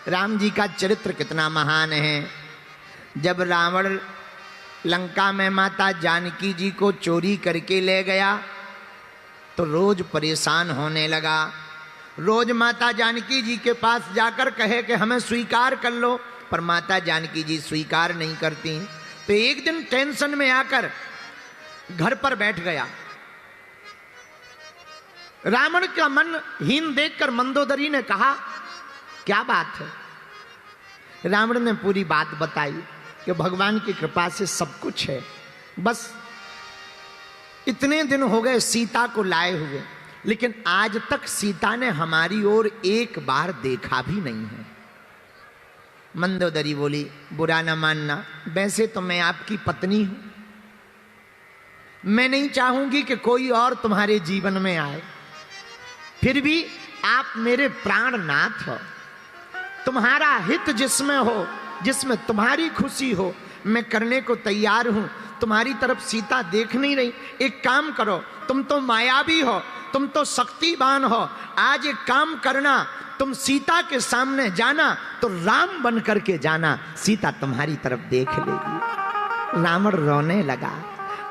राम जी का चरित्र कितना महान है। जब रावण लंका में माता जानकी जी को चोरी करके ले गया तो रोज परेशान होने लगा। रोज माता जानकी जी के पास जाकर कहे कि हमें स्वीकार कर लो, पर माता जानकी जी स्वीकार नहीं करती। तो एक दिन टेंशन में आकर घर पर बैठ गया। रावण का मन हीन देखकर मंदोदरी ने कहा, क्या बात है? रावण ने पूरी बात बताई कि भगवान की कृपा से सब कुछ है, बस इतने दिन हो गए सीता को लाए हुए, लेकिन आज तक सीता ने हमारी ओर एक बार देखा भी नहीं है। मंदोदरी बोली, बुरा न मानना, वैसे तो मैं आपकी पत्नी हूं, मैं नहीं चाहूंगी कि कोई और तुम्हारे जीवन में आए, फिर भी आप मेरे प्राणनाथ हो। तुम्हारा हित जिसमें हो, जिसमें तुम्हारी खुशी हो, मैं करने को तैयार हूं। तुम्हारी तरफ सीता देख नहीं रही, एक काम करो, तुम तो मायावी हो, तुम तो शक्तिवान हो, आज एक काम करना, तुम सीता के सामने जाना तो राम बन करके जाना, सीता तुम्हारी तरफ देख लेगी। रावण रोने लगा,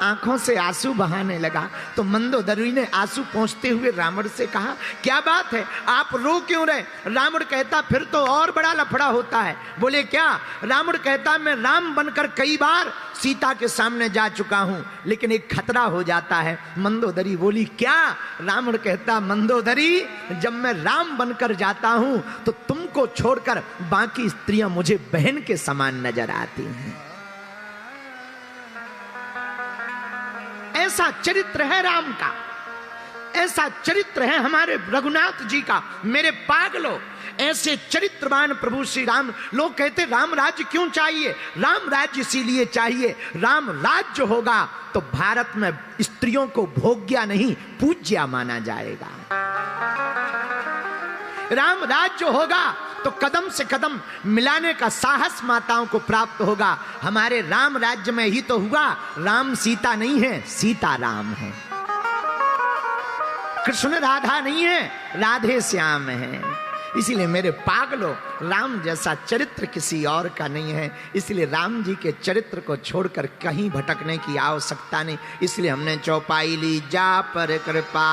आंखों से आंसू बहाने लगा। तो मंदोदरी ने आंसू पोंछते हुए रावण से कहा, क्या बात है, आप रो क्यों रहे? रावण कहता, फिर तो और बड़ा लफड़ा होता है। बोले क्या? रावण कहता, मैं राम बनकर कई बार सीता के सामने जा चुका हूं, लेकिन एक खतरा हो जाता है। मंदोदरी बोली, क्या? रावण कहता, मंदोदरी, जब मैं राम बनकर जाता हूं तो तुमको छोड़कर बाकी स्त्रियां मुझे बहन के समान नजर आती हैं। ऐसा चरित्र है राम का, ऐसा चरित्र है हमारे रघुनाथ जी का। मेरे पागलों, ऐसे चरित्रवान प्रभु श्री राम। लोग कहते राम राज्य क्यों चाहिए? राम राज्य इसीलिए चाहिए, राम राज्य होगा तो भारत में स्त्रियों को भोग्या नहीं पूज्या माना जाएगा। राम राज्य होगा तो कदम से कदम मिलाने का साहस माताओं को प्राप्त होगा। हमारे राम राज्य में ही तो हुआ, राम सीता नहीं है, सीता राम है। कृष्ण राधा नहीं है, राधे श्याम है। इसीलिए मेरे पागलों, राम जैसा चरित्र किसी और का नहीं है। इसलिए राम जी के चरित्र को छोड़कर कहीं भटकने की आवश्यकता नहीं। इसलिए हमने चौपाई ली, जा पर कृपा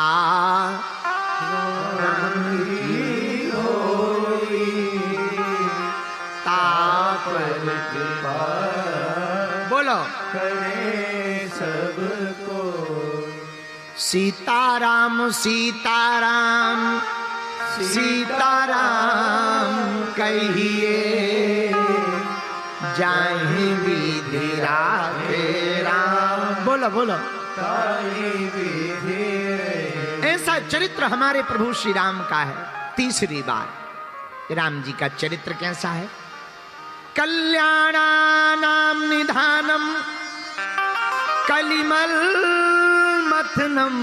बोलो, करे सबको सीताराम सीताराम सीताराम कहिए, जाहि विधि राखे राम। बोलो बोलो, ऐसा चरित्र हमारे प्रभु श्री राम का है। तीसरी बार राम जी का चरित्र कैसा है? कल्याणानां निधानम कलिमल मथनम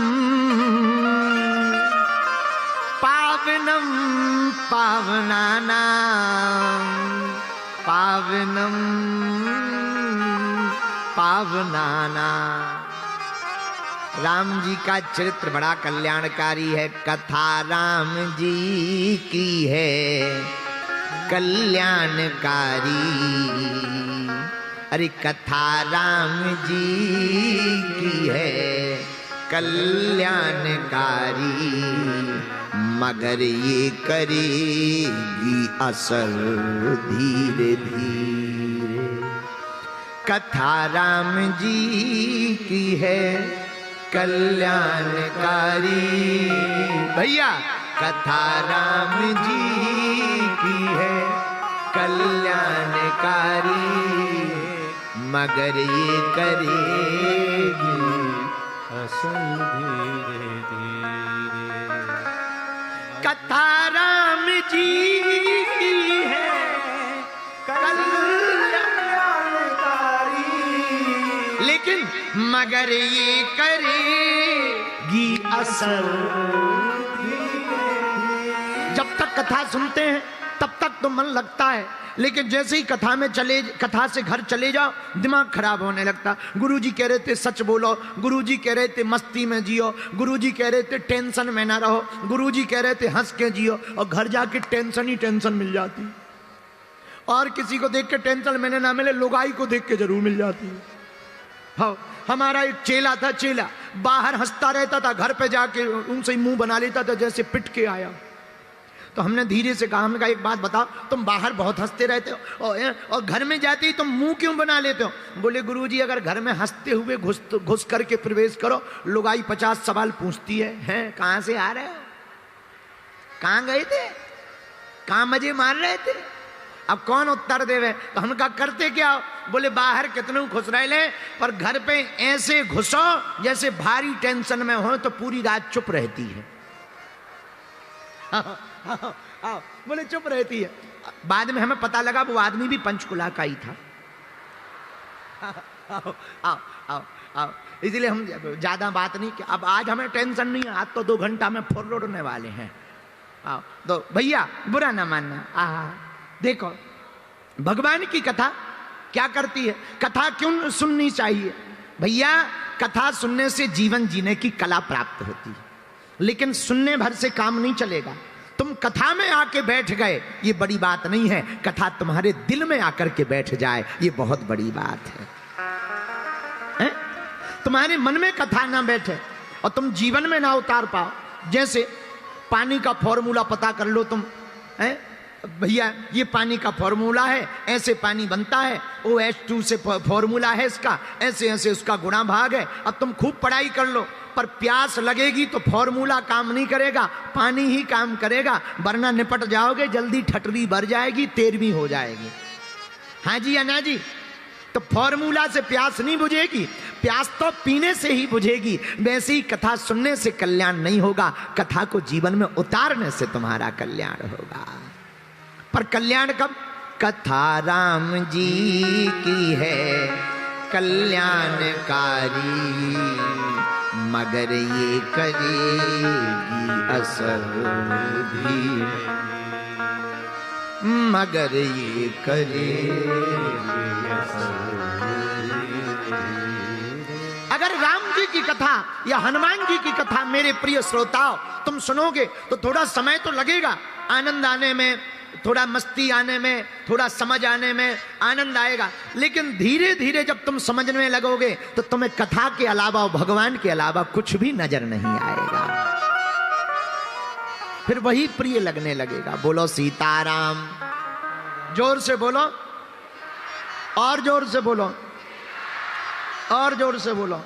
पावनम पावनानां पावनम पावनानां। राम जी का चरित्र बड़ा कल्याणकारी है। कथा राम जी की है कल्याणकारी, अरे कथा राम जी की है कल्याणकारी, मगर ये करेगी असर धीरे धीरे। कथा राम जी की है कल्याणकारी, भैया कथा राम जी की है कल्याणकारी, मगर ये करेगी असर धीरे धीरे। कथा राम जी की है कल्याणकारी, लेकिन मगर ये करेगी असर। जब तक कथा सुनते हैं तब तक तो मन लगता है, लेकिन जैसे ही कथा से घर चले जाओ दिमाग खराब होने लगता। गुरुजी कह रहे थे सच बोलो, गुरुजी कह रहे थे मस्ती में जियो, गुरुजी कह रहे थे टेंशन में ना रहो, गुरुजी कह रहे थे हंस के जियो, और घर जाके टेंशन ही टेंशन मिल जाती। और किसी को देख के टेंशन मैंने ना मिले, लुगाई को देख के जरूर मिल जाती है। हाँ, हमारा एक चेला था, चेला बाहर हंसता रहता था, घर पे जाके उनसे मुंह बना लेता था जैसे पिट के आया। तो हमने धीरे से कहा, हमने कहा एक बात बताओ, तुम बाहर बहुत हंसते रहते हो और घर में जाते ही तुम मुंह क्यों बना लेते हो? बोले गुरुजी, अगर घर में हंसते हुए घुस करके प्रवेश करो, लुगाई 50 सवाल पूछती है कहां से आ रहे हो, कहां गए थे, कहां मजे मार रहे थे, अब कौन उत्तर देवे? तो हम कहा करते क्या? बोले बाहर कितने खुश रह ले, पर घर पे ऐसे घुसो जैसे भारी टेंशन में हो तो पूरी रात चुप रहती है। बोले चुप रहती है। बाद में हमें पता लगा वो आदमी भी पंचकुला का ही था। आओ आओ आओ, इसलिए हम ज्यादा बात नहीं किया। अब आज हमें टेंशन नहीं है, आज तो 2 घंटा में फॉरवर्ड होने वाले हैं। आओ तो भैया बुरा ना मानना। देखो भगवान की कथा क्या करती है, कथा क्यों सुननी चाहिए भैया? कथा सुनने से जीवन जीने की कला प्राप्त होती है, लेकिन सुनने भर से काम नहीं चलेगा। तुम कथा में आके बैठ गए ये बड़ी बात नहीं है, कथा तुम्हारे दिल में आकर के बैठ जाए ये बहुत बड़ी बात है। तुम्हारे मन में कथा ना बैठे और तुम जीवन में ना उतार पाओ। जैसे पानी का फॉर्मूला पता कर लो तुम, भैया ये पानी का फॉर्मूला है, ऐसे पानी बनता है, OH2 से फॉर्मूला है इसका, ऐसे ऐसे उसका गुणा भाग है। अब तुम खूब पढ़ाई कर लो, पर प्यास लगेगी तो फॉर्मूला काम नहीं करेगा, पानी ही काम करेगा, वरना निपट जाओगे, जल्दी ठटरी भर जाएगी, 13वीं हो जाएगी। हाँ जी या ना जी? तो फॉर्मूला से प्यास नहीं बुझेगी, प्यास तो पीने से ही बुझेगी। वैसे ही कथा सुनने से कल्याण नहीं होगा, कथा को जीवन में उतारने से तुम्हारा कल्याण होगा। पर कल्याण कब? कथा राम जी की है कल्याणकारी, मगर ये करेगी असर भी, मगर ये करेगी असर। अगर राम जी की कथा या हनुमान जी की कथा मेरे प्रिय श्रोताओं तुम सुनोगे तो थोड़ा समय तो लगेगा, आनंद आने में, थोड़ा मस्ती आने में, थोड़ा समझ आने में आनंद आएगा, लेकिन धीरे धीरे जब तुम समझने लगोगे तो तुम्हें कथा के अलावा, भगवान के अलावा कुछ भी नजर नहीं आएगा, फिर वही प्रिय लगने लगेगा। बोलो सीताराम, जोर से बोलो, और जोर से बोलो, और जोर से बोलो।